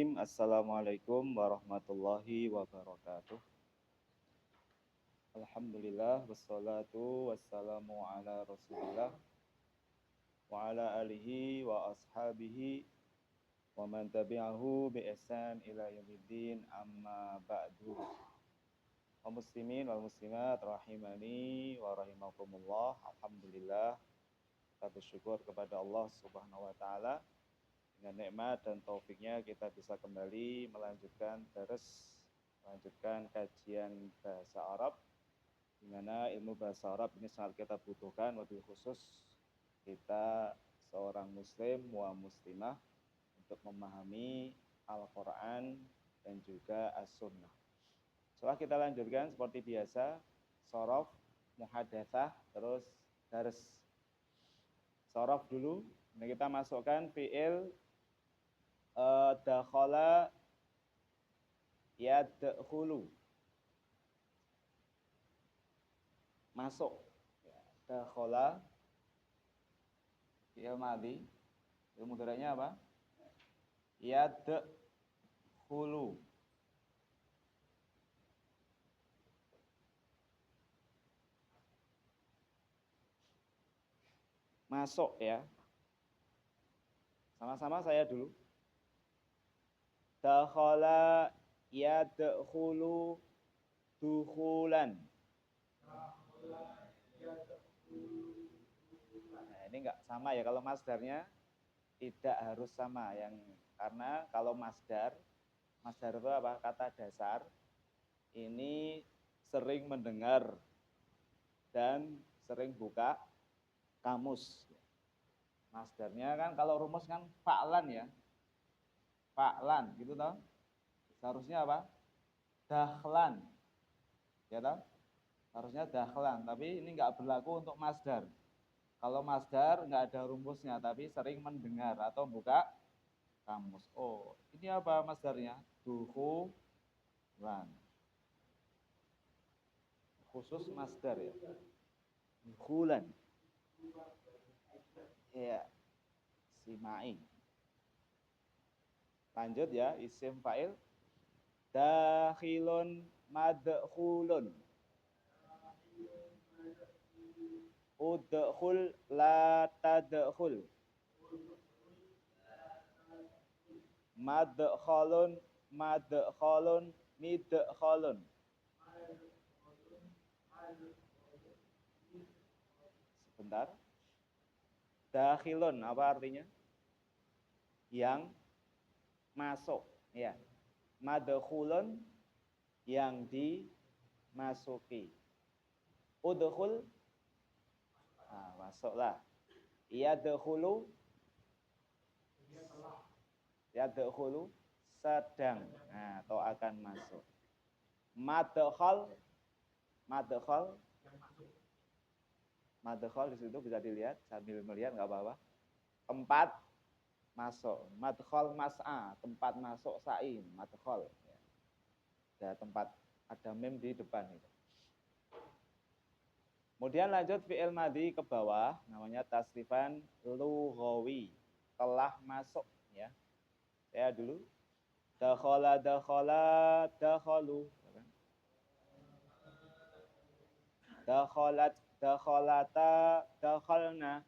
Bismillahirrahmanirrahim. Assalamualaikum warahmatullahi wabarakatuh. Alhamdulillah wassalatu wassalamu ala Rasulillah wa ala alihi wa ashabihi wa man tabi'ahu bi ihsan ila yaumiddin, amma ba'du. Kaum muslimin wal muslimat rahimani wa rahimakumullah. Alhamdulillah, kita bersyukur kepada Allah Subhanahu wa taala. Dengan nikmat dan taufiknya kita bisa kembali melanjutkan kajian bahasa Arab, di mana ilmu bahasa Arab ini sangat kita butuhkan, lebih khusus kita seorang muslim wa muslimah untuk memahami Al-Quran dan juga As-Sunnah. Setelah kita lanjutkan seperti biasa, shorof, muhadatsah, terus dars. Shorof dulu, ini kita masukkan fi'il dakhala yadkhulu, masuk. Dakhala fi'il madhi, fi'il mudhari'nya apa? Yadkhulu. Masuk ya. Sama-sama saya dulu. Dakhala yadkhulu dukhulan. Nah, ini enggak sama ya, kalau masdarnya tidak harus sama karena kalau masdar itu apa? Kata dasar ini sering mendengar dan sering buka kamus. Masdarnya kan kalau rumus kan fa'lan ya. Fa'lan gitu toh. Seharusnya apa? Dakhlan. Ya toh? Harusnya dakhlan, tapi ini enggak berlaku untuk masdar. Kalau masdar enggak ada rumusnya, tapi sering mendengar atau buka kamus. Oh, ini apa masdarnya? Dukhulan. Khusus masdar ya. Dukhulan. Ya. Simai. Lanjut ya, isim fa'il. Dakhilun madkhulun. Udkhul la tadkhul. Madkhalun madkhalun midkhalun. Sebentar. Dakhilun apa artinya? Yang masuk, ya. Madkhulun yang dimasuki. Udkhul, masuklah. Yadkhulu, yadkhulu sedang, atau akan masuk. Madkhal, madkhal di situ bisa dilihat sambil melihat nggak apa-apa. Tempat masuk. Madkhal mas'a, tempat masuk sa'i, madkhal. Ada tempat, ada mim di depan itu. Kemudian lanjut fi'il madhi ke bawah, namanya tasrifan lughawi, telah masuk ya. Saya dulu. Dakhala dakhala dakhalu. Dakhalat dakhalata dakhalna.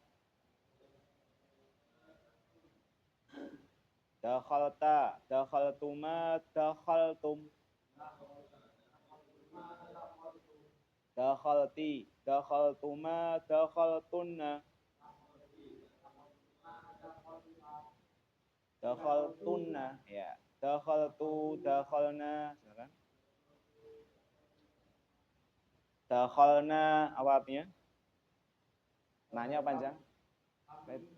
Dakhalta dakhaltuma dakhaltum. Dakhalti dakhaltuma dakhaltunna. Dakhaltunna ya. Dakhaltu dakhalna. Silakan. Dakhalna apa artinya? Nanya panjang.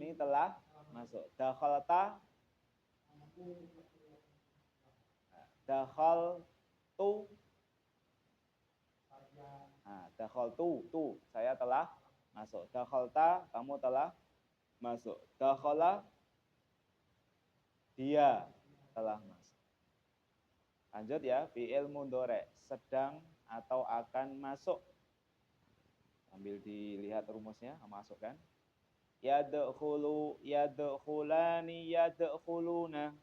Ini telah masuk. Dakhalta, dakhaltu. Dakhaltu, saya telah masuk. Dakhalta, kamu telah masuk. Dakhala, dia telah masuk. Lanjut ya, fi'il mudhari', sedang atau akan masuk. Sambil dilihat rumusnya, masukkan. Yadkhulu, yadkhulani, yadkhuluna.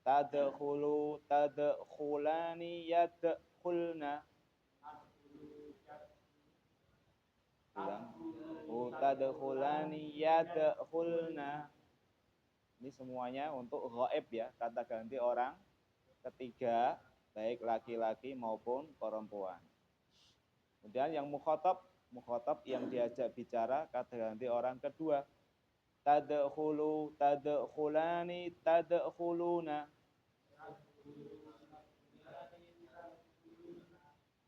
Tadkhulu, tadkhulani, yadkhulna. Ulang. Tadkhulani, yadkhulna. Ini semuanya untuk ghaib ya, kata ganti orang ketiga, baik laki-laki maupun perempuan. Kemudian yang mukhatab yang diajak bicara, kata ganti orang kedua. Tadkhulu, tadkhulani, tadkhuluna.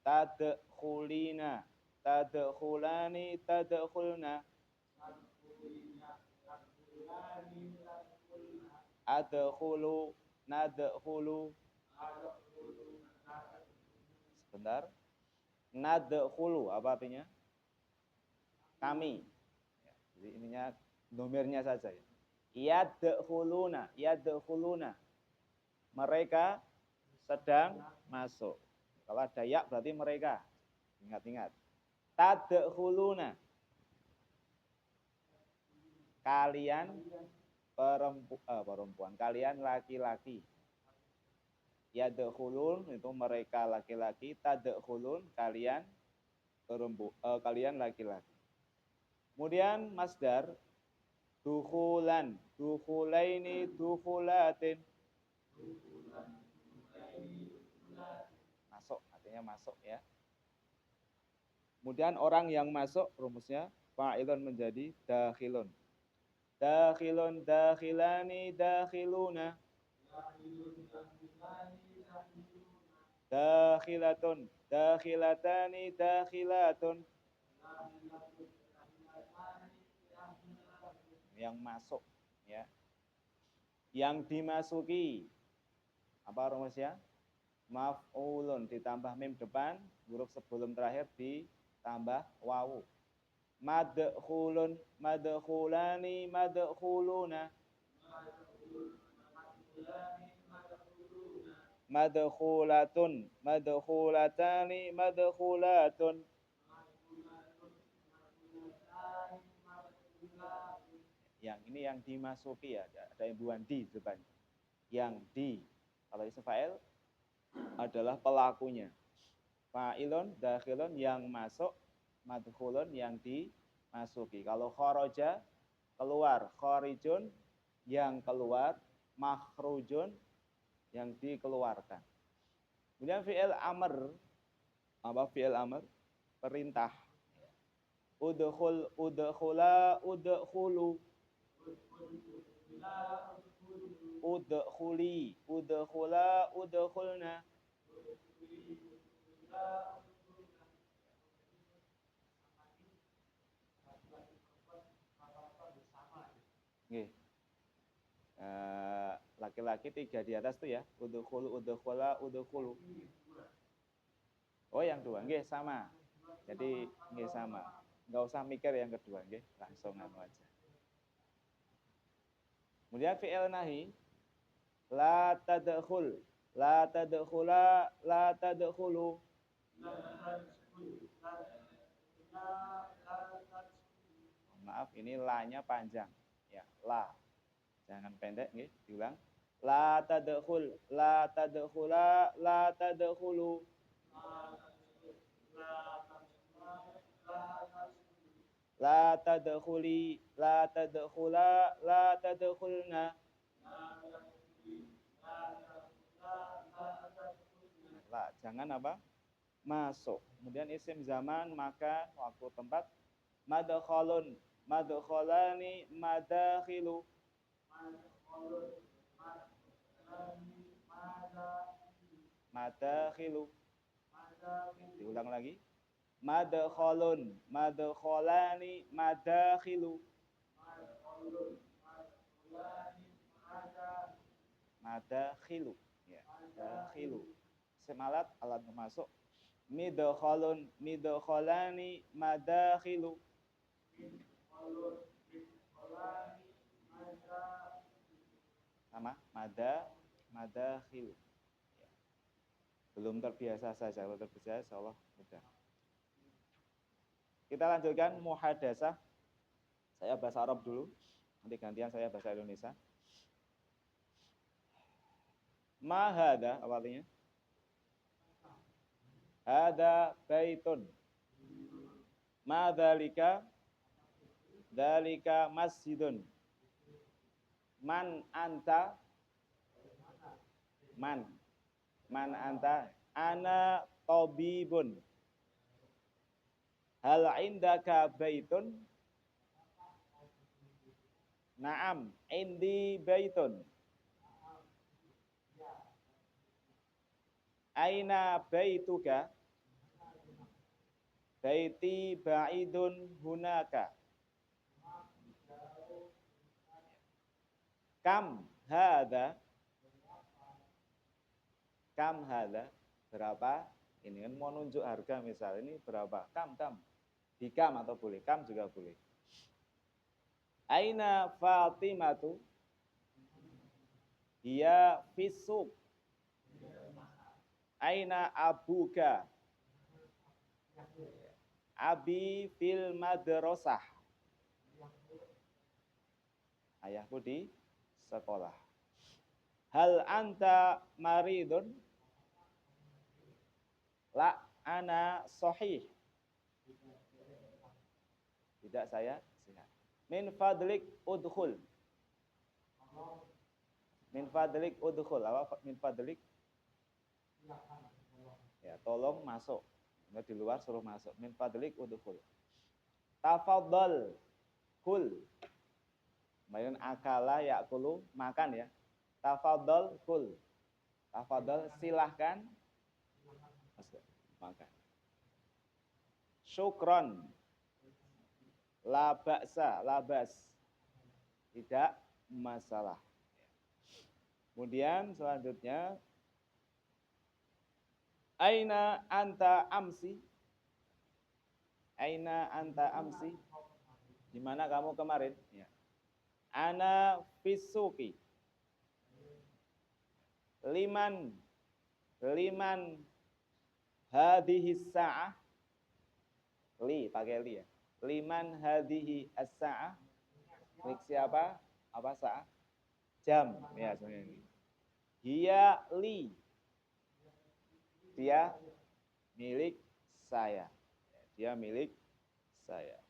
Tadkhulina, tadkhulani, tadkhulna. Adkhulu, nadkhulu. Sebentar. Nadkhulu apa artinya? Kami. Jadi ininya domirnya saja ya. Yadkhuluna, yadkhuluna. Mereka sedang masuk. Kalau ada ya berarti mereka. Ingat-ingat. Tadkhuluna. Kalian perempuan, kalian laki-laki. Yadkhulun itu mereka laki-laki, tadkhulun kalian kalian laki-laki. Kemudian masdar dukhulan, dukhulaini, dukhulatin. Masuk, artinya masuk ya. Kemudian orang yang masuk rumusnya fa'ilun menjadi dakhilun. Dakhilun, dakhilani, dakhiluna. Dakhilatun, dakhilatani, dakhilatun. Yang masuk ya. Yang dimasuki. Apa rumusnya? Maf'ulun ditambah mim depan, huruf sebelum terakhir ditambah wawu. Madkhulun, madkhulani, madkhuluna. Madkhulatun, madkhulatani, madkhulatun. Yang ini yang dimasuki ya, ada imbuhan di depan. Yang di, kalau isim fa'il adalah pelakunya. Fa'ilun, dakhilun yang masuk, madkhulun yang dimasuki. Kalau kharaja keluar, kharijun yang keluar, makhrujun yang dikeluarkan. Kemudian fi'il amr, apa fi'il amr? Perintah. Udkhul, udkhula, udkhulu. Udkhuli, udkhula, udkhulna. Nggih. Laki-laki 3 di atas tuh ya. Udkhulu, udkhula, udkhulu. Oh, yang dua nggih sama. Jadi nggih sama. Enggak usah mikir yang kedua nggih, langsung anu aja. Kemudian fi'il nahi la tadkhul, la tadkhula, la tadkhulu. Maaf, ini la-nya panjang. Ya, la. Jangan pendek nggih, diulang. La tadkhul, la tadkhula, la tadkhulu. La tadkhuli, la tadkhula, la tadkhulna. La, jangan apa? Masuk. Kemudian isim zaman, maka, waktu, tempat. Madkhalun, madkhalani, madakhilu. Madakhilu. Diulang lagi. Madkhalun, madkhalani, madakhilu. Madakhilu. Ya, madakhilu. Semalat, alat masuk. Midkhalun, midkhalani, madakhilu. Sama, madakhilu. Ya. Belum terbiasa saja, kalau terbiasa insyaallah mudah. Kita lanjutkan muhadasah. Saya bahasa Arab dulu. Nanti gantian saya bahasa Indonesia. Ma hada awalnya. Hada baitun. Ma dzalika? Dzalika masjidun. Man anta? Man anta? Ana tabibun. Hal indaka baitun? Naam, indi baitun. Aina baituka? Baiti ba'idun hunaka. Kam hada? Kam hada? Berapa? Ini kan mau nunjuk harga misal, ini berapa? Kam. Dikam atau boleh, kam juga boleh. Aina Fatimatu? Hiya fisuk. Aina abuka? Abi fil madrasah. Ayahku di sekolah. Hal anta maridun? La ana sahih. Tidak, saya sehat. Min fadlik udkhul. Min fadlik udkhul. Apa min fadlik? Ya, tolong masuk. Enggak di luar suruh masuk. Min fadlik udkhul. Tafadhal kul. Kemudian akala yakulu, makan ya. Tafadhal kul. Tafadhal silahkan makan. Syukron. La ba'sa, labas. Tidak masalah. Kemudian selanjutnya aina anta amsi? Aina anta amsi? Di mana kamu kemarin? Ya. Ana fisuki. Liman hadhihi sa'ah? Li, pakai li ya. Liman hadhihi as-sa'ah? Milik siapa? Apa sa'ah? Jam. Ya, sebenarnya ini. Hiya li. Dia milik saya. Dia milik saya.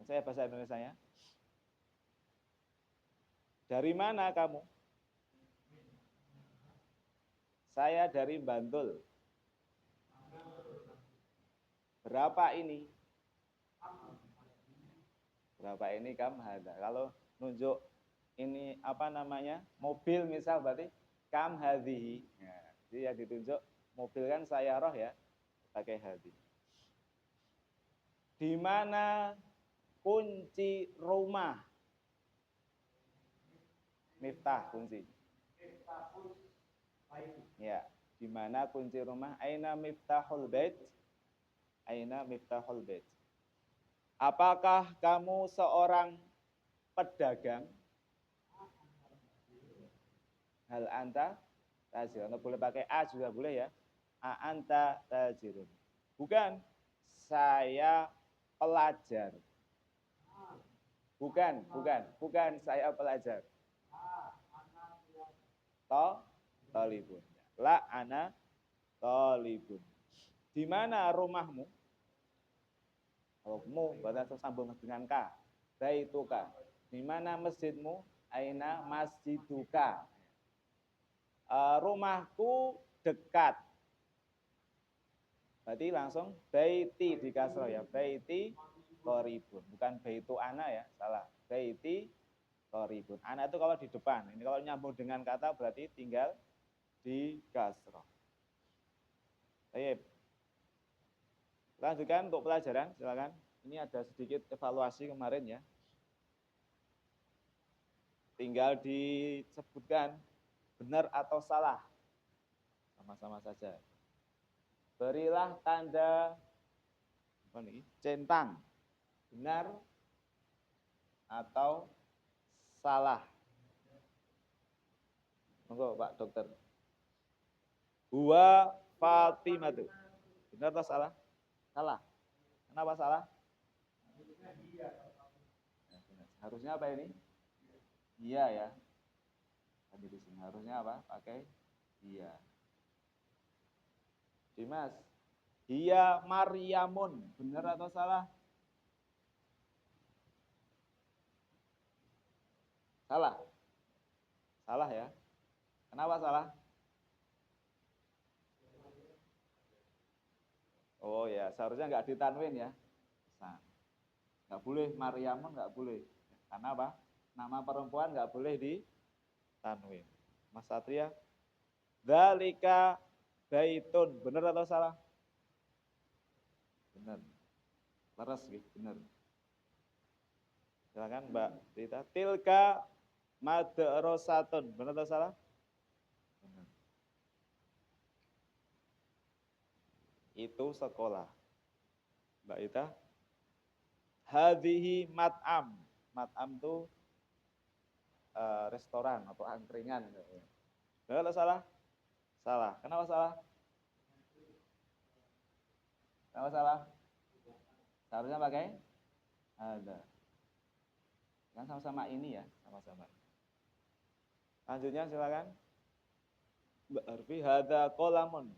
Saya bahasa Indonesia ya. Dari mana kamu? Saya dari Bantul. Berapa ini? Berapa ini kam hada? Kalau nunjuk ini apa namanya? Mobil misal berarti kam hadhihi. Nah, jadi yang ditunjuk mobil kan sayyarah ya, pakai hadhi. Di mana kunci rumah? Miftah, kunci. Ya, di mana kunci rumah? Aina miftahul bait? Aina miftahul bait? Apakah kamu seorang pedagang? Hal anta tajir. Atau boleh pakai a juga boleh ya. A anta tajirun. Bukan, saya pelajar. Bukan saya pelajar. Talibun. La ana talibun. Di mana rumahmu? Kalau mu berarti sambung dengan ka. Baituka. Di mana masjidmu? Aina masjiduka. Rumahku dekat. Berarti langsung baiti di kasroh ya. Baiti qoribun. Bukan baitu ana ya, salah. Baiti qoribun. Ana itu kalau di depan. Ini kalau nyambung dengan kata berarti tinggal di kasroh. Baik. Lanjutkan untuk pelajaran, silakan. Ini ada sedikit evaluasi kemarin ya. Tinggal disebutkan benar atau salah. Sama-sama saja. Berilah tanda centang. Benar atau salah. Monggo Pak Dokter. Huwa Fatimatu. Benar atau salah? Salah. Kenapa salah? Harusnya apa ini? Iya ya. Tadi di sini harusnya apa? Pakai iya. Dimas, hiya Maryamun, benar atau salah? Salah. Salah ya. Kenapa salah? Oh ya, seharusnya nggak ditanwin ya. Nah, nggak boleh Maryamun, nggak boleh. Karena apa? Nama perempuan nggak boleh ditanwin. Mas Satria, dzalika baitun, benar atau salah? Benar. Leres gitu, benar. Silakan Mbak Rita. Tilka madrasatun, benar atau salah? Benar. Itu sekolah. Mbak Rita. Hadhihi mat'am. Mat'am itu restoran atau angkringan. Benar atau salah? Salah. Kenapa salah? Kenapa salah? Seharusnya pakai ada. Kan sama-sama ini ya, sama-sama. Lanjutnya silakan. Mbak Arfi, hada qolamun.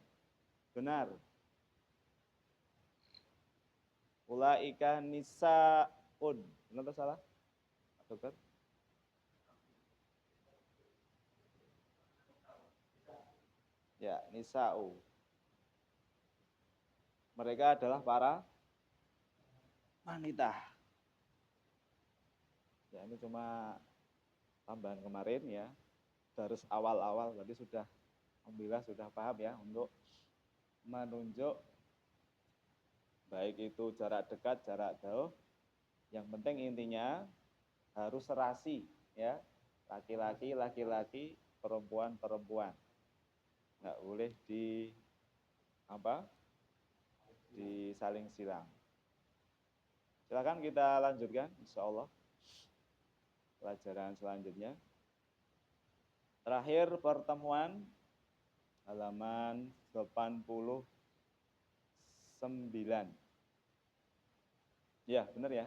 Benar. Ulaika nisaun. Benar atau salah? Dokter? Ya, nisa'u. Mereka adalah para wanita. Ya, ini cuma tambahan kemarin ya. Harus awal-awal berarti sudah alhamdulillah sudah paham ya untuk menunjuk baik itu jarak dekat, jarak jauh. Yang penting intinya harus serasi ya. Laki-laki, laki-laki, perempuan, perempuan. Nggak boleh disaling silang. Silakan kita lanjutkan, insya Allah pelajaran selanjutnya. Terakhir pertemuan halaman 89. Ya, benar ya.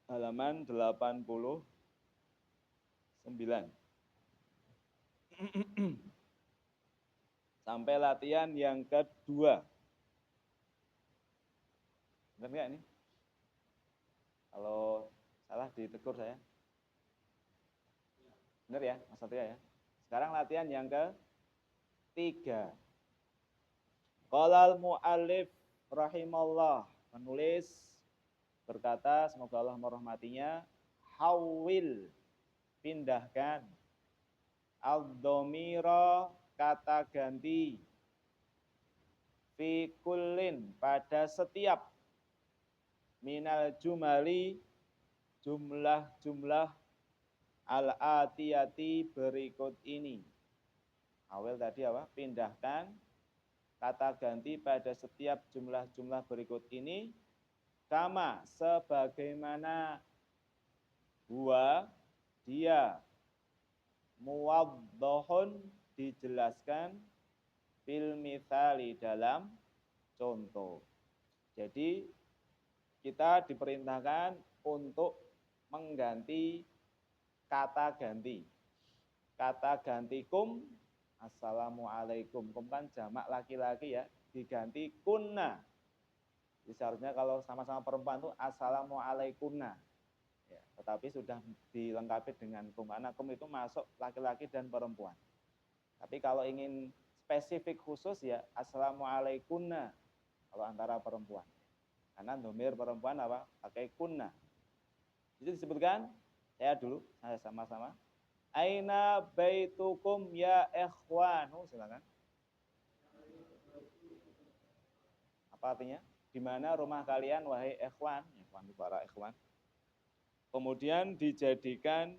Halaman 89. Sampai latihan yang kedua. Benar nggak ini? Kalau salah ditegur saya. Benar ya, Mas Satria ya. Sekarang latihan yang ketiga. Qalal mu'allif rahimallah, penulis berkata, semoga Allah merahmatinya, hawil, pindahkan, al-dhamira, kata ganti, fi kullin, pada setiap, minal jumali, jumlah-jumlah al-atiyati berikut ini. Awal tadi apa? Pindahkan kata ganti pada setiap jumlah-jumlah berikut ini, kama, sebagaimana, huwa, dia, muwaddohun, dijelaskan, fil mithali, dalam contoh. Jadi kita diperintahkan untuk mengganti kata ganti. Kata ganti kum, assalamualaikum. Kum kan jamak laki-laki ya, diganti kunna. Jadi seharusnya kalau sama-sama perempuan itu assalamualaikumna. Ya, tetapi sudah dilengkapi dengan kum. Karena kum itu masuk laki-laki dan perempuan. Tapi kalau ingin spesifik khusus ya assalamualaikumna kalau antara perempuan. Karena domir perempuan apa? Pakai kunna. Itu disebutkan, saya dulu, saya sama-sama. Aina baitukum ya ikhwan. Silakan. Apa artinya? Di mana rumah kalian wahai ikhwan? Ikhwan para ikhwan. Kemudian dijadikan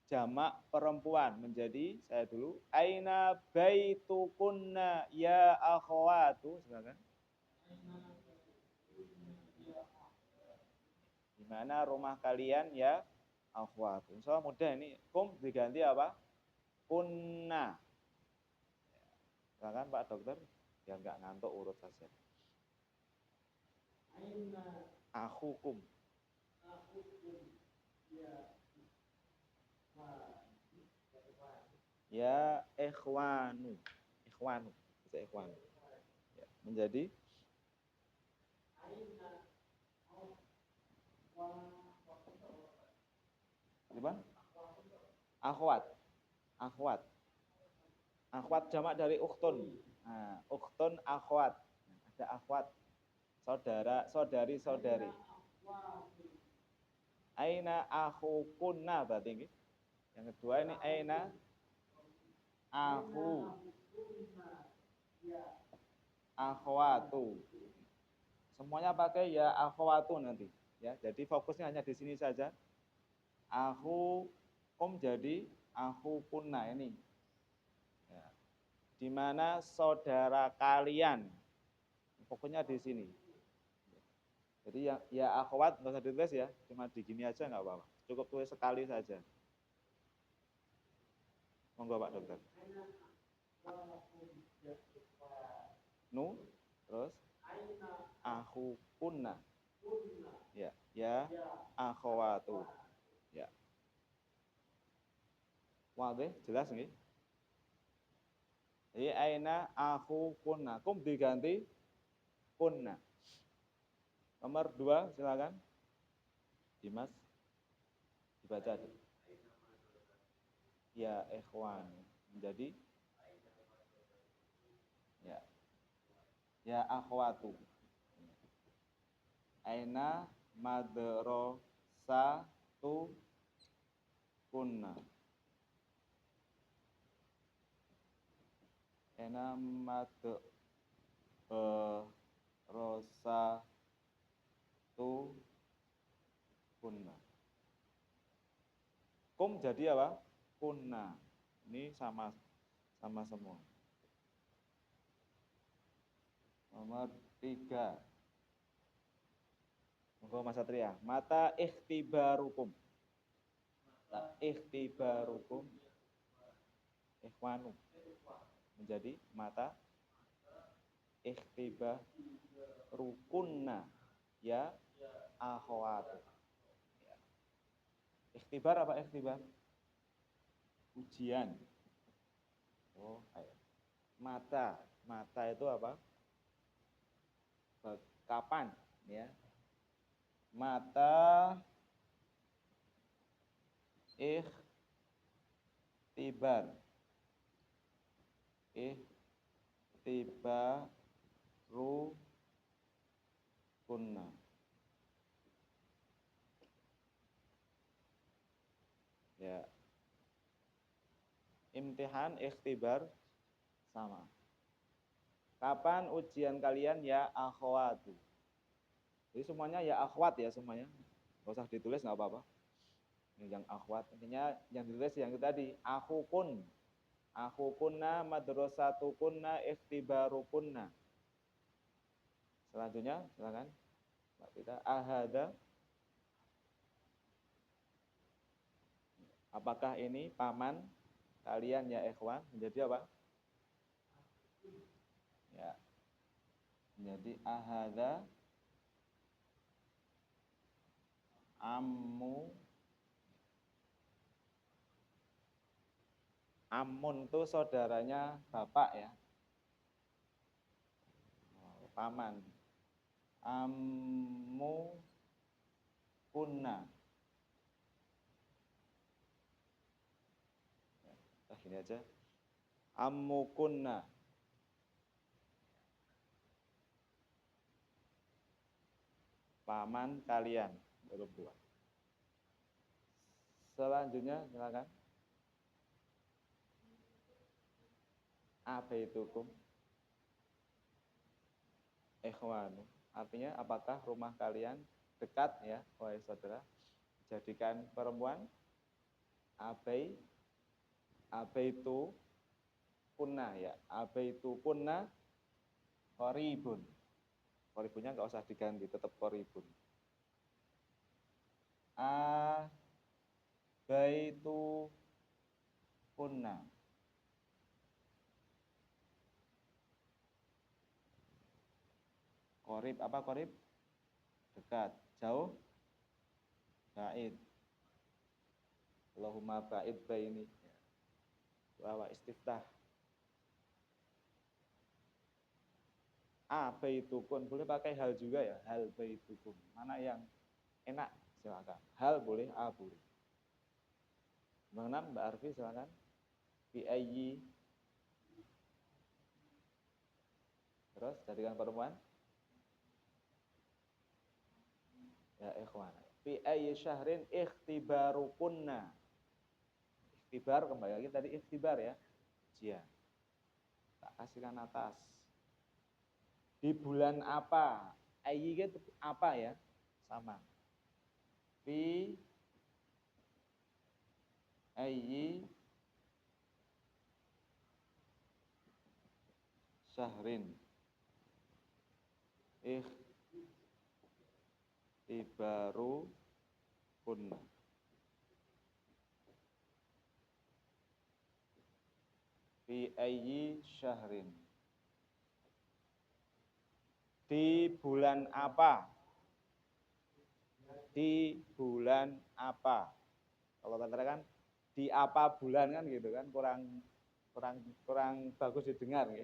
jamak perempuan menjadi, saya dulu, aina baitukunna ya akhwatu. Silakan. Di mana rumah kalian ya akhwatu. Insya Allah mudah ini. Kum diganti apa? Kunna. Silakan Pak Dokter, biar nggak ngantuk urut saja. Akhukum. Ya ikhwanu. Ikhwanu. Bisa ikhwanu. Ya, menjadi apa? Akhwat. Akhwat. Akhwat jamak dari ukhtun. Nah, ukhtun akhwat. Ada akhwat. Saudara, saudari, saudari. Aina akhukunna berarti ini. Yang kedua ini aina akhu akhwatu. Semuanya pakai ya akhwatu nanti. Ya, jadi fokusnya hanya di sini saja. Aku kum jadi aku kunna ini. Ya. Di mana saudara kalian. Pokoknya di sini. Jadi ya akhwat nggak usah ditulis ya, cuma di gini aja nggak apa-apa. Cukup tulis sekali saja. Monggo Pak Dokter. Nu, terus aku kunna. Ya akhwatu. Ya. Wadih, jelas nggih? Jadi aina aku kunna. Kum diganti kunna. Nomor 2 silakan. Dimas dibaca. Ya ikhwan. Menjadi ya akhwatu. Aina madrasatu kunna. Aina madrasatu kunna. Kum jadi apa? Kunna. Ini sama semua. Nomor 3. Monggo Mas Satria. Mata ikhtibarukum. Ikhtibarukum. Ikhwanu. Menjadi mata ikhtibarukunna. Ya akhwatu. Ikhtibar apa ikhtibar? Ujian. Oh, ayo. Mata itu apa? Kapan? Ya. Mata ikhtibar. Ikhtibarukunna. Ya. Imtihan, ikhtibar sama. Kapan ujian kalian ya akhwatu? Jadi semuanya ya akhwat ya semuanya. Enggak usah ditulis enggak apa-apa. Yang akhwat intinya yang ditulis yang itu tadi, akhukun. Akhukunna madrasatukunna ikhtibarukunna. Selanjutnya silakan. Mbak Tita, ahada. Apakah ini paman kalian ya ikhwan? Menjadi apa? Ya. Menjadi ahada ammu. Amun itu saudaranya bapak ya. Paman. Ammu kunna. Gini aja. Ammu kunna. Paman kalian. Berdua. Selanjutnya silakan. Abaitukum ikhwanu. Artinya apakah rumah kalian dekat ya, wahai saudara? Jadikan perempuan abaitu kunna ya. Abaitu kunna qaribun. Qaribunnya enggak usah diganti, tetap qaribun. Abaitu kunna. Qarib apa qarib? Dekat. Jauh? ba'id. Allahumma ba'id baini. Wa istiftah. Baitukun, boleh pakai hal juga ya, hal baitukum. Mana yang enak silakan. Hal boleh, boleh. Bang Nam, Mbak Arfi silakan. Fi ayyi. Terus jadikan perempuan. Ya ikhwan. Fi ayyi syahrin ikhtibarukunna. Ikhtibar kembali lagi tadi ikhtibar ya. Ujian. Tak kasihkan atas. Di bulan apa? Ayyi itu apa ya? Sama. Fi ayyi syahrin ikhtibaru kunna. Fi ayyi syahrin. Di bulan apa? Di bulan apa? Kalau katakan di apa bulan kan gitu kan kurang bagus didengar ya.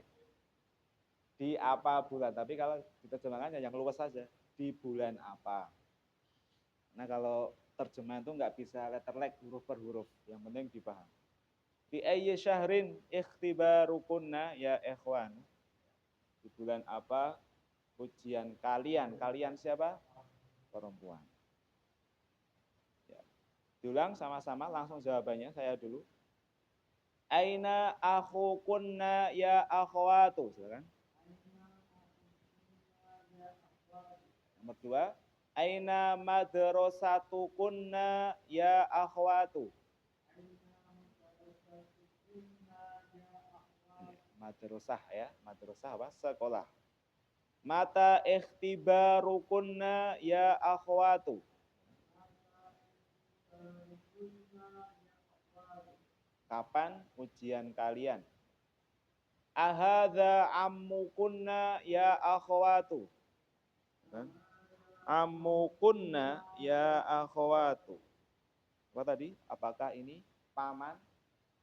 Di apa bulan, tapi kalau diterjemahkan yang luas saja, di bulan apa. Nah kalau terjemahan itu nggak bisa letterlek huruf per huruf, yang penting dipaham. Fi ayyi syahrin ikhtibarukunna ya ikhwan. Di bulan apa ujian kalian? Kalian siapa? Perempuan. Ya. Diulang sama-sama langsung jawabannya saya dulu. Aina akhukunna ya akhwatu. Silakan. Nomor 2. Aina madrasatukunna ya akhwatu. Madrasah ya, madrasah apa? Sekolah. Mata ikhtibarukunna ya akhwatu. Kapan ujian kalian? Ahadza ammukunna ya akhwatu. Ammukunna ya akhwatu. Apa tadi? Apakah ini paman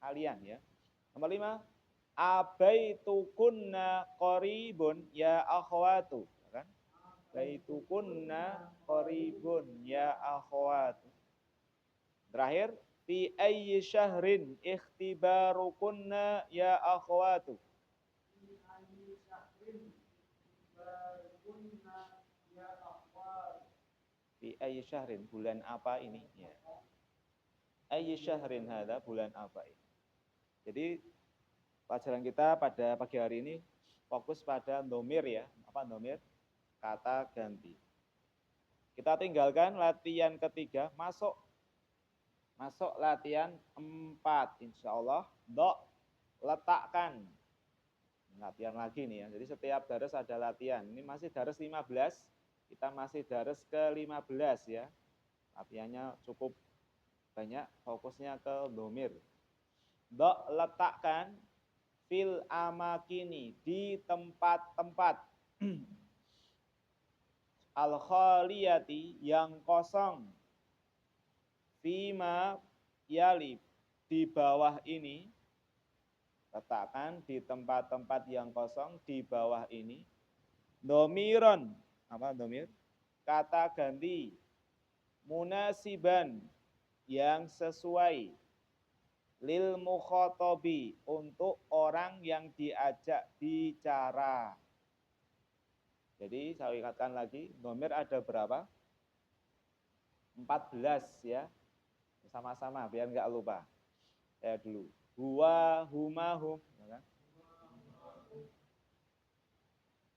kalian ya? Nomor 5. Abaitukunna qaribun ya akhwatu, kan? Baitukunna qaribun ya akhwatu. Terakhir, fi ayyi syahrin ikhtibarukunna ya akhwatu. Fi ayyi syahrin, bulan apa ini? Ya. Ayyi syahrin hadza, bulan apa ini? Jadi pelajaran kita pada pagi hari ini fokus pada domir ya. Apa domir? Kata ganti. Kita tinggalkan latihan ketiga, masuk latihan 4. Insya Allah, letakkan. Latihan lagi nih ya. Jadi setiap daras ada latihan. Ini masih daras 15, kita masih daras ke-15 ya. Latihannya cukup banyak, fokusnya ke domir. Letakkan fil amakini, di tempat-tempat al-khaliyati, yang kosong, fima yali, di bawah ini. Letakkan di tempat-tempat yang kosong di bawah ini. Domiron, apa domir? Kata ganti munasiban, yang sesuai, lil mukhotobi, untuk orang yang diajak bicara. Jadi saya ingatkan lagi, domir ada berapa? 14 ya. Sama-sama biar nggak lupa. Saya dulu. Huwa, huma, hum.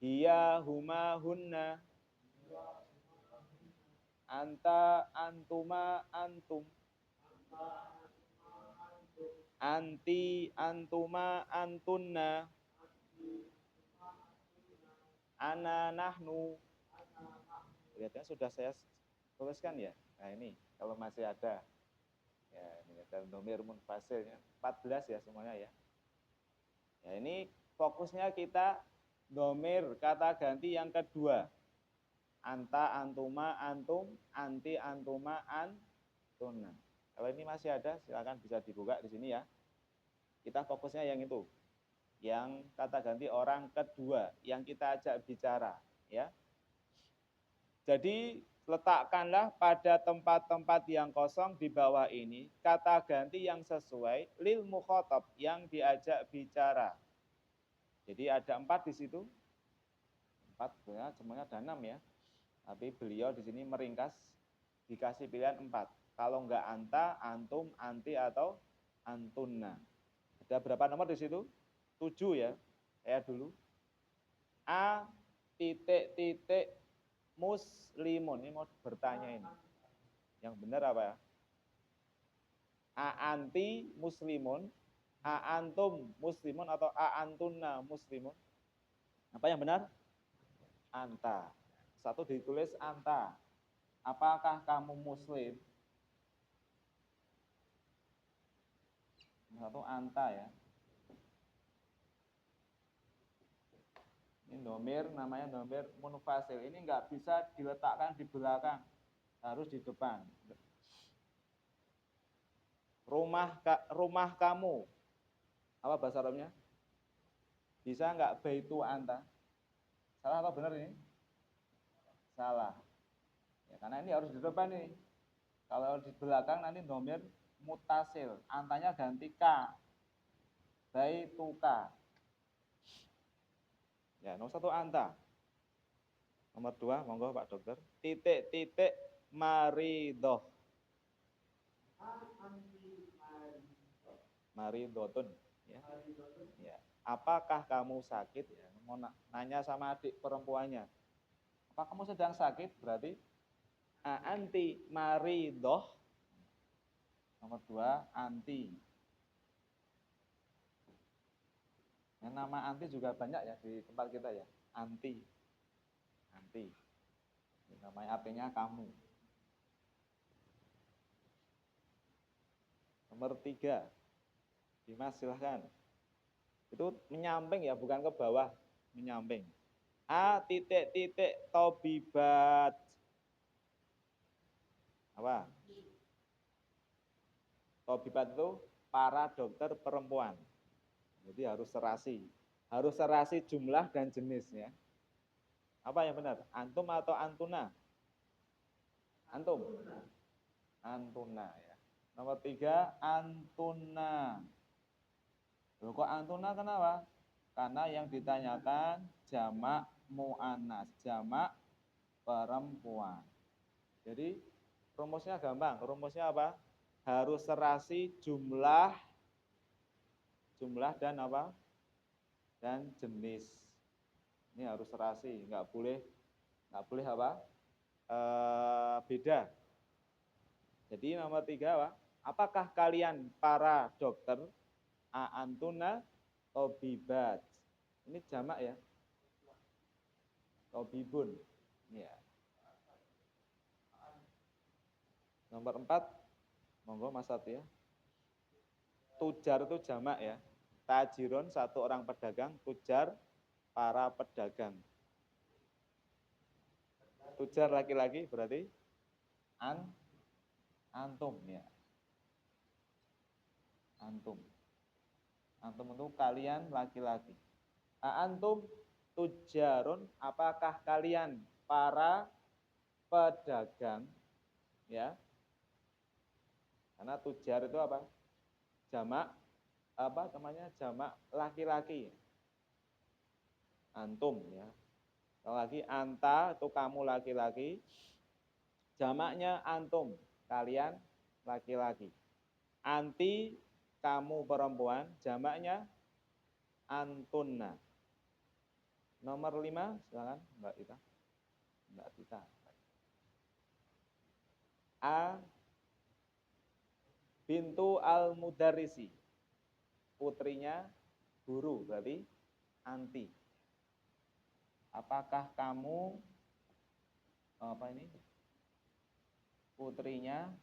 Hiya, huma, hunna. Anta, antuma, antum. Anti, antuma, antunna. Ana, nahnu. Lihatnya sudah saya tuliskan ya. Nah ini kalau masih ada. Ya ini ada domir munfasilnya 14 ya semuanya ya. Ya ini fokusnya kita domir kata ganti yang kedua. Anta, antuma, antum, anti, antuma, antuna. Kalau ini masih ada, silakan bisa dibuka di sini ya. Kita fokusnya yang itu. Yang kata ganti orang kedua yang kita ajak bicara, ya. Jadi letakkanlah pada tempat-tempat yang kosong di bawah ini kata ganti yang sesuai lil mukhatab yang diajak bicara. Jadi ada 4 di situ. 4 ya, semuanya ada 6 ya. Tapi beliau di sini meringkas dikasih pilihan 4. Kalau enggak anta, antum, anti atau antuna. Ada berapa nomor di situ? 7 ya. Saya dulu. A titik muslimun. Ini mau bertanya ini. Yang benar apa ya? A anti muslimun, a antum muslimun atau a antuna muslimun? Apa yang benar? Anta. Satu ditulis anta. Apakah kamu muslim? Satu anta ya. Ini domir, namanya domir munfasil. Ini nggak bisa diletakkan di belakang, harus di depan. Rumah kamu. Apa bahasa Arabnya? Bisa nggak baitu anta? Salah atau benar ini? Salah. Ya, karena ini harus di depan nih. Kalau di belakang nanti domir mutasil. Antanya ganti ka. Baituka. Ya, nomor 1 anta. Nomor 2, monggo Pak Dokter. Titik maridoh. Maridotun. Ya. Ya. Apakah kamu sakit? Ya, mau nanya sama adik perempuannya. Apa kamu sedang sakit? Berarti anti maridoh. Nomor 2, anti. Yang nama anti juga banyak ya di tempat kita ya. Anti. Anti. Namanya artinya kamu. Nomor 3. Dimas silahkan. Itu menyamping ya, bukan ke bawah. Menyamping. A titik tobibat. Apa? Tobibat itu para dokter perempuan. Jadi harus serasi. Harus serasi jumlah dan jenisnya. Apa yang benar? Antum atau antuna? Antum. Antuna ya. Nomor 3, antuna. Loh, kok antuna kenapa? Karena yang ditanyakan jamak mu'annas, jamak perempuan. Jadi rumusnya gampang. Rumusnya apa? Harus serasi jumlah dan apa? Dan jenis. Ini harus serasi, nggak boleh apa? Beda. Jadi nomor 3 apa? Apakah kalian para dokter? Antuna tobibat. Ini jamak ya. Tobibun. Ya. Nomor 4, monggo Mas Satya. Tujar itu jamak ya. Tajirun, satu orang pedagang. Tujar, para pedagang. Tujar laki-laki berarti antum ya. Antum. Antum itu kalian laki-laki. Antum tujarun, apakah kalian para pedagang? Ya. Karena tujar itu apa? Jamak apa namanya? Jamak laki-laki. Antum ya. Kalau lagi anta itu kamu laki-laki. Jamaknya antum, kalian laki-laki. Anti kamu perempuan, jamaknya antunna. Nomor 5, silakan Mbak Tita. A bintu al-mudarrisi. Putrinya guru, berarti anti. Apakah kamu putrinya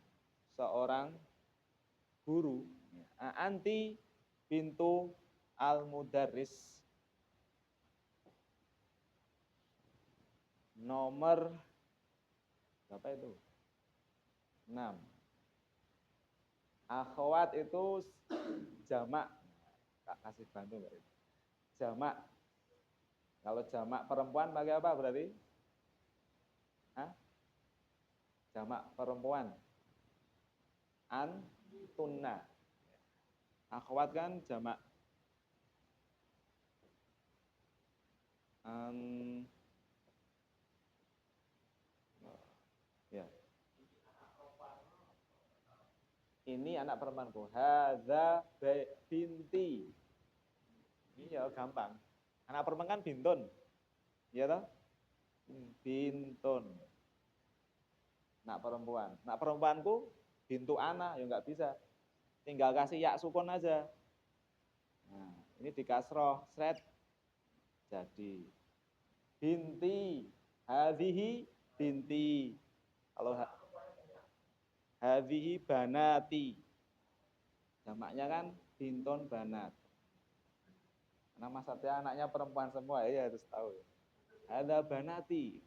seorang guru? Anti bintu al-mudarris. Nomor Berapa itu? 6. Akhwat itu jamak. Kak kasih bantu enggak itu? Jamak. Kalau jamak perempuan pakai apa berarti? Hah? Jamak perempuan. Antunna. Akhwat kan jamak. Ya. Ini anak perempuanku. Hadza binti. Ini ya gampang. Anak perempuan kan bintun. Iya toh? Bintun. Anak perempuan. Anak perempuanku bintu anak, ya enggak bisa. Tinggal kasih ya sukun aja. Nah, ini di kasroh, sret. Jadi binti, hadhihi binti. Kalau hadhihi banati. Jamaknya kan bintun banat. Karena Mas Satya anaknya perempuan semua ya harus tahu. Hadza banati.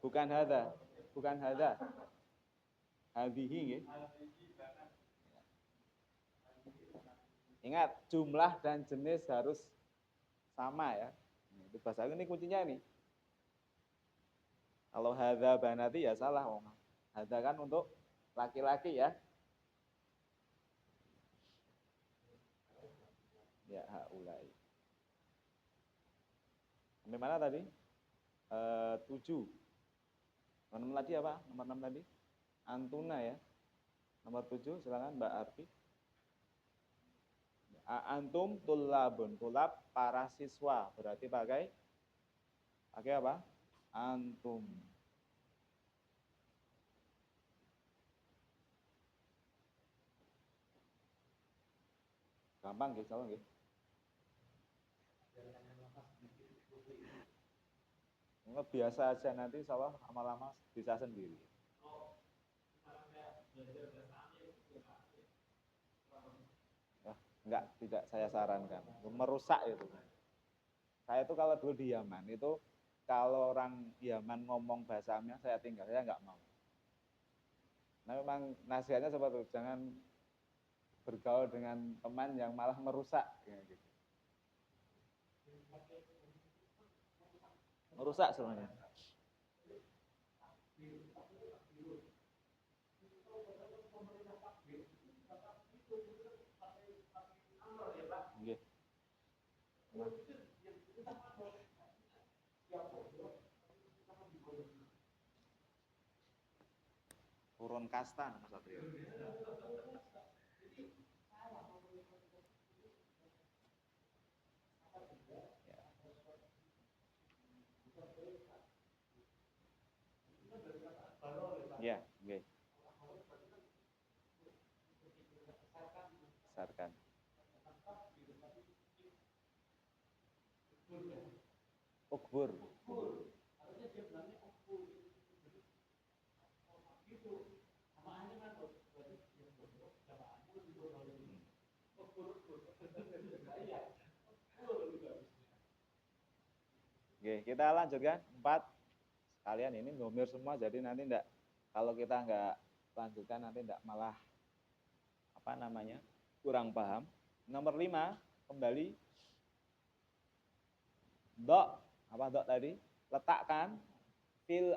Bukan hadza, bukan hadza. Hadhihi nggih. Ingat, jumlah dan jenis harus sama ya. Itu bahasa ini kuncinya ini. Kalau hadza banati ya salah, Om. Hadza kan untuk laki-laki ya. Ya, haulai. Sampai mana tadi? 7. Nomor 6 tadi apa? Nomor 6 tadi? Antuna ya. Nomor 7 silakan Mbak Arfi. Antum tulabun. Tulab para siswa. Berarti pakai apa? Antum. Gampang nggih, salah nggih. Biasa aja nanti insyaallah lama-lama bisa sendiri. Enggak, tidak saya sarankan. Merusak itu. Saya itu kalau dulu di Yaman itu kalau orang Yaman ngomong bahasa Arabnya saya tinggal, saya enggak mau. Nah memang nasihatnya seperti itu, jangan bergaul dengan teman yang malah merusak. Gitu. Merusak semuanya. Turun kasta Mas Satrio. Ya, nggih. Besarkan. Ukbur. Oke, kita lanjutkan 4. Kalian ini nomor semua jadi nanti enggak kalau kita enggak lanjutkan nanti enggak malah kurang paham. Nomor 5 kembali dok dok tadi letakkan fil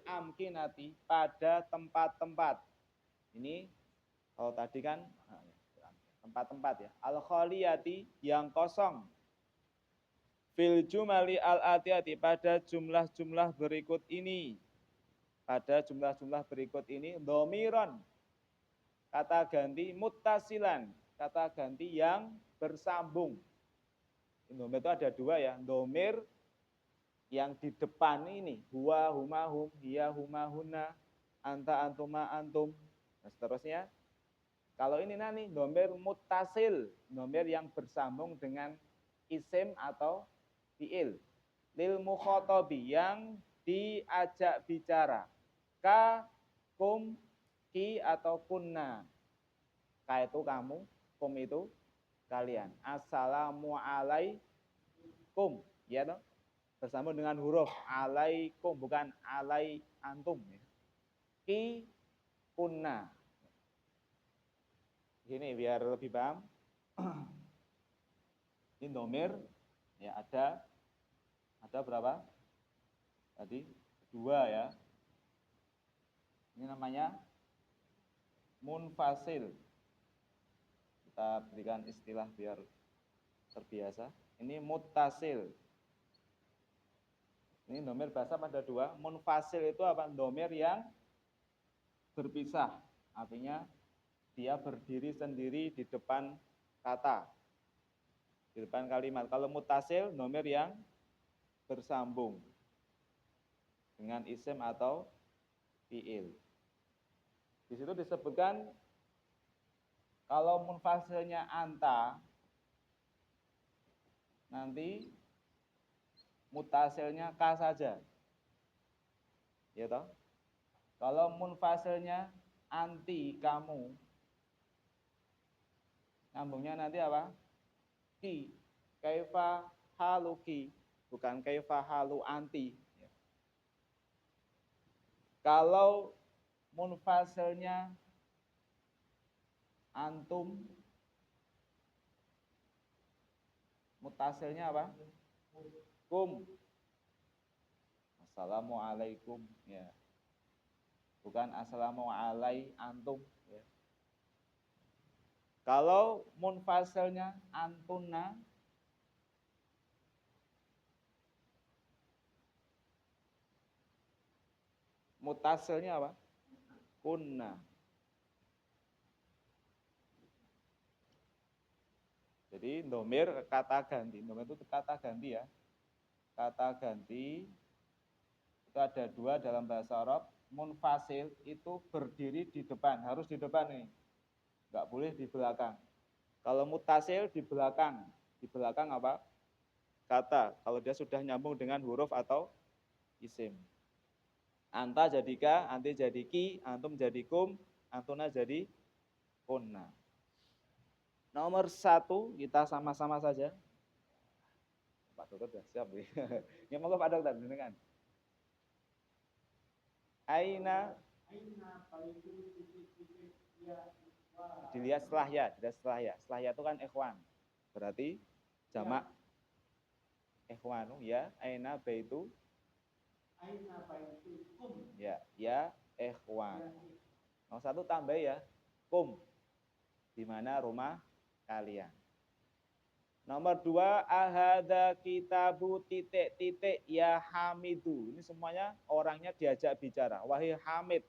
amkinati pada tempat-tempat. Ini kalau tadi kan tempat-tempat ya. Al khaliyati yang kosong. Fil jumali al-atiyati pada jumlah-jumlah berikut ini. Pada jumlah-jumlah berikut ini domiron. Kata ganti muttasilan. Kata ganti yang bersambung. Domir itu ada 2 ya. Domir yang di depan ini. Huwa, huma, hum, hiya, huma, huna, anta, antuma, antum. Nah seterusnya. Kalau ini nanti domir muttasil. Domir yang bersambung dengan isim atau fi'il lil mukhotobi yang diajak bicara ka, kum, ki atau kunna. Ka itu kamu, kum itu kalian. Assalamualaikum ya toh. bersambung dengan huruf alaikum, bukan alai antum. Ki kunna. Gini biar lebih paham. Ini domir ya ada berapa? Tadi 2 ya. Ini namanya munfasil. Kita berikan istilah biar terbiasa. Ini muttasil. Ini domir bahasa pada 2. Munfasil itu apa? Domir yang berpisah. Artinya dia berdiri sendiri di depan kata. Di depan kalimat. Kalau muttasil, domir yang bersambung dengan isim atau fiil. Di situ disebutkan kalau munfasilnya anta, nanti mutasilnya ka saja. Ya toh? Kalau munfasilnya anti, kamu, nyambungnya nanti apa? Ki. Kaifa haluki, bukan kaifa halu anti. Kalau munfasilnya antum, mutasilnya apa? Kum. Assalamualaikum, ya. Bukan assalamualai antum, ya. Kalau munfasilnya antuna, mutasilnya apa? Kunna. Jadi domir kata ganti. Domir itu kata ganti ya. Kata ganti itu ada 2 dalam bahasa Arab. Munfasil itu berdiri di depan, harus di depan nih. Enggak boleh di belakang. Kalau mutasil di belakang. Di belakang apa? Kata. Kalau dia sudah nyambung dengan huruf atau isim. Anta jadi ka, anti jadi ki, antum jadi kum, antuna jadi kunna. Nomor 1 kita sama-sama saja. Pak Dokter sudah siap. Ya monggo Pak Dokter dengarkan. Aina dilihat setelah ya, setelah ya. Setelah ya itu kan ikhwan. Berarti jamak ikhwanu ya, aina baitu. Ya, ikhwan. Nomor 1 tambah ya, kum. Di mana rumah kalian. Nomor 2, ahada kitabu titik-titik ya hamidu. Ini semuanya orangnya diajak bicara. Wahai Hamid.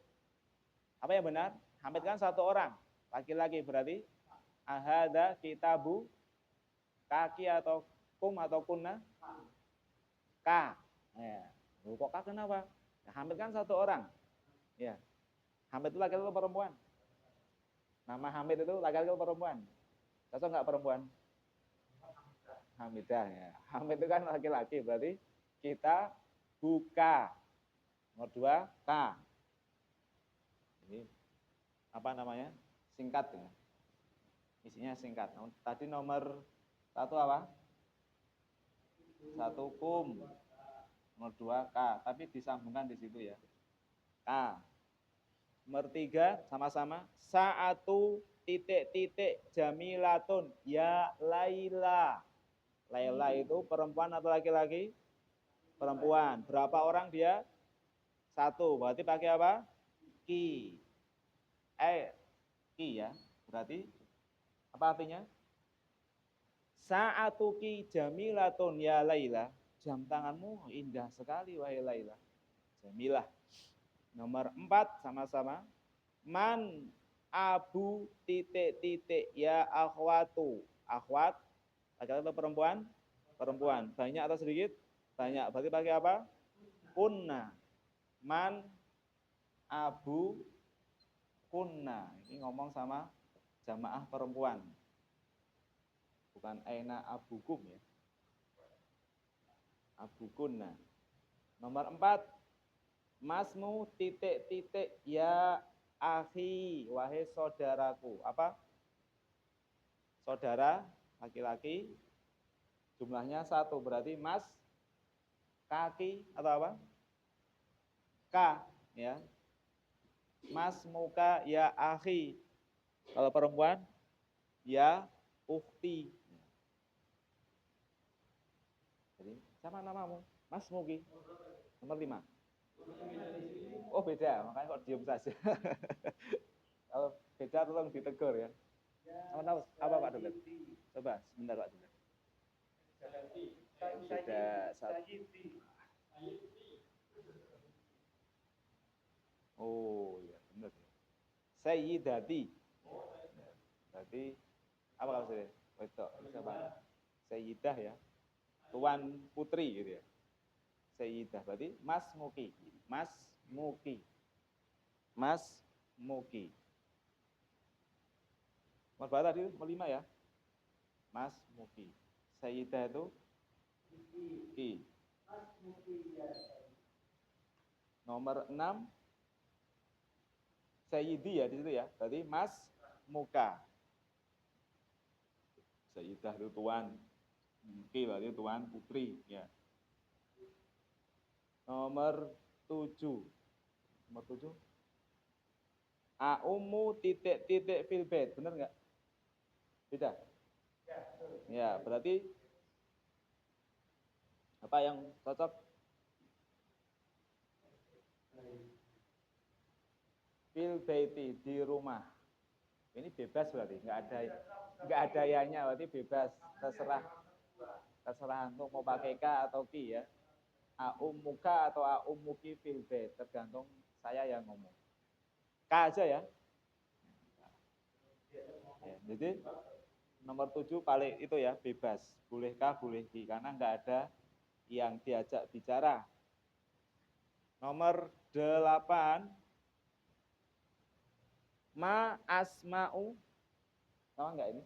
Apa yang benar? Hamid kan 1 orang. Laki-laki berarti ahada kitabu kaki atau kum atau kunna? Ka. Ya. Kok ka kenapa? Nah, Hamid kan 1 orang. Ya. Hamid itu laki-laki atau perempuan? Nama Hamid itu laki-laki atau perempuan? Cocok nggak perempuan? Hamidah ya. Hamid itu kan laki-laki, berarti kita buka. Nomor 2, ka. Ini apa namanya? Singkat ya. Isinya singkat. Tadi nomor 1 apa? 1 kum. Nomor 2 ka, tapi disambungkan di situ ya. Ka. Nomor 3 sama-sama saatu titik-titik jamilatun ya Laila. Laila itu perempuan atau laki-laki? Perempuan. Berapa orang dia? 1. Berarti pakai apa? Ki. Ki ya. Berarti apa artinya? Sa'atuki jamilatun ya Laila. Jam tanganmu indah sekali wahai Laila. Jamilah. Nomor 4 sama-sama. Man abu titik-titik ya akhwatu. Akhwat laki-laki atau perempuan? Perempuan. Banyak atau sedikit? Banyak. Berarti pakai apa? Kunna. Man abu kunna. Ini ngomong sama jamaah perempuan. Bukan aina abukum ya. Abu kunna. Nomor 4. Masmu titik-titik ya akhi. Wahai saudaraku. Apa? Saudara laki-laki jumlahnya 1, berarti mas kaki atau apa? K, ya. Mas muka ya akhi. Kalau perempuan ya ukti. Jadi siapa namamu? Mas Mugi. Nomor 5. Oh beda, makanya kok diem saja. Kalau beda tolong ditegur ya. Apa Pak Dokter? Coba sebentar Pak Dokter. Beda satu. Oh iya benar. Sayyidati. Berarti apa kalau saya? Wedok. Siapa? Sayyidah ya. Tuan putri gitu ya. Sayyidah berarti Mas Muki. Mas Muki. Mas Muki. Nomor berapa tadi? Nomor 5 ya. Mas Muki. Sayyidah itu Ki. Nomor 6 Sayyidi ya di situ ya. Berarti Mas Muka. Sayyidah itu tuan. Muki berarti tuan putri ya. Nomor 7. Nomor 7. Aumu titik-titik fil bait. Benar enggak? Beda? Ya, berarti apa yang cocok? Fil baiti, di rumah. Ini bebas berarti, enggak ada yanya, berarti bebas, terserah untuk mau pakai K atau Ki ya. Aumuka atau aumuki fil bait, tergantung saya yang ngomong. K aja ya. Jadi nomor 7 paling itu ya, bebas. Boleh K, boleh Ki, karena enggak ada yang diajak bicara. Nomor 8 ma asma'u, sama enggak ini?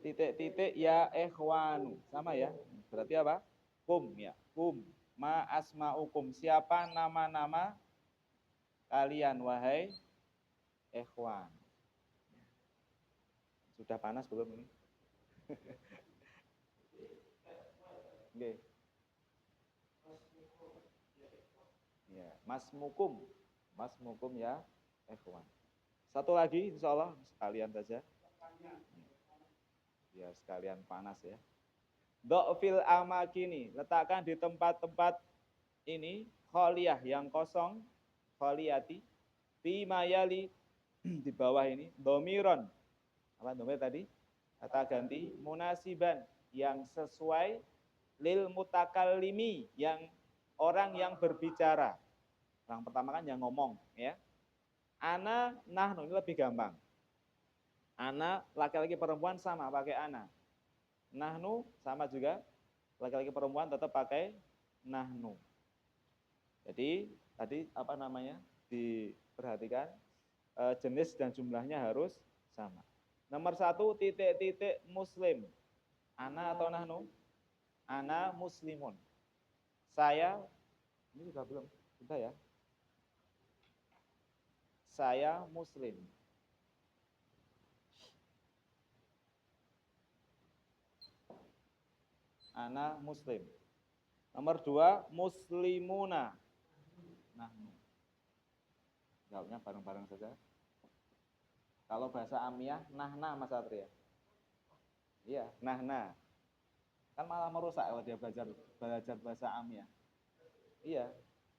Titik-titik ya ikhwanu, sama ya. Berarti apa? Kum ya, kum. Ma asma'ukum, siapa nama-nama kalian wahai ikhwan. Sudah panas belum ini? Oke. Ya, masmukum. Masmukum ya ikhwan. Satu lagi insya Allah sekalian saja. Biar sekalian panas ya. Do'fil amakini, letakkan di tempat-tempat ini kholiyah yang kosong, kholiyati, fi mayali di bawah ini domiron. Apa domir tadi? Kata ganti munasiban yang sesuai lil mutakallimi, yang orang yang berbicara. Orang pertama kan yang ngomong ya. Ana nahnu ini lebih gampang. Ana laki-laki perempuan sama pakai ana. Nahnu sama juga, laki-laki perempuan tetap pakai nahnu. Jadi tadi apa namanya? Diperhatikan jenis dan jumlahnya harus sama. Nomor 1 titik-titik muslim. Ana atau nahnu? Ana muslimun. Saya, ini juga belum, sudah ya. Saya muslim. Ana muslim. Nomor 2 muslimuna. Nahnu. Jawabnya bareng-bareng saja. Kalau bahasa Amiyah, nahna Mas Satria. Iya, nahna. Kan malah merusak kalau dia belajar bahasa Amiyah. Iya,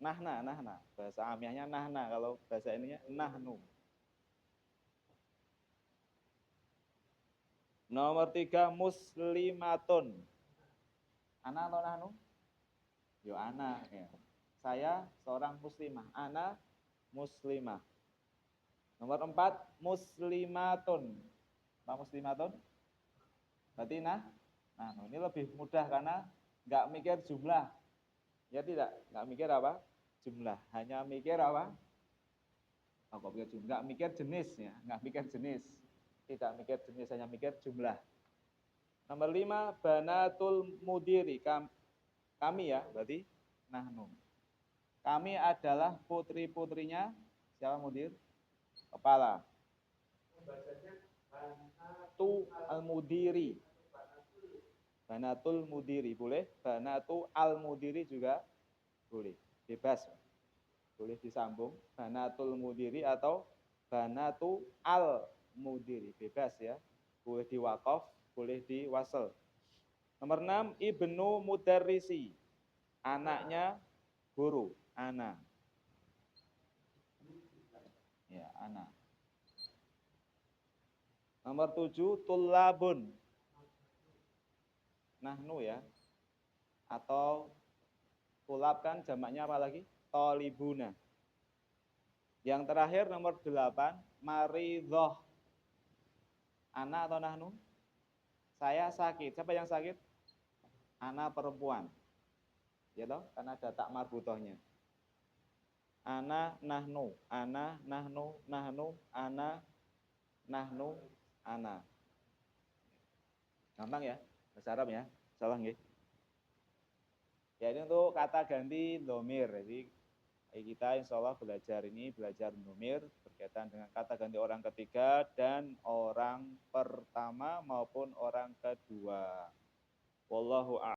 nahna. Bahasa Amiyahnya nahna, kalau bahasa ininya nahnu. Nomor 3 muslimatun. Ana atau nahnu? Yo ana ya. Saya seorang muslimah. Ana muslimah. Nomor 4 muslimatun. Apa muslimatun? Berarti nah ini lebih mudah karena nggak mikir jumlah. Ya tidak, nggak mikir apa? Jumlah. Hanya mikir apa? Oh, kok mikir jumlah? Nggak mikir jenis ya, nggak mikir jenis. Tidak mikir jenis, hanya mikir jumlah. Nomor 5 banatul mudiri. Kami ya, berarti nahnu. Kami adalah putri-putrinya siapa mudir? Kepala. Tu al-mudiri. Banatul mudiri boleh, banatu al mudiri juga boleh. Bebas. Boleh disambung banatul mudiri atau banatu al mudiri. Bebas ya. Boleh diwaqaf, boleh diwasal. Nomor 6, ibnu mudarrisi. Anaknya guru, anak. Ya, anak. Nomor 7, tulabun. Nahnu ya. Atau tulab kan jamaknya apa lagi? Tolibuna. Yang terakhir nomor 8, maridhoh. Anak atau nahnu? Saya sakit. Siapa yang sakit? Anak perempuan. Ya toh, karena ada tak marbutohnya. Ana nahnu, ana nahnu, nahnu, ana nahnu, ana. Gampang ya, bahasa Arab ya. Salah nggih. Ya ini untuk kata ganti domir. Jadi kita insya Allah belajar domir berkaitan dengan kata ganti orang ketiga dan orang pertama maupun orang kedua. Wallahu a'lam.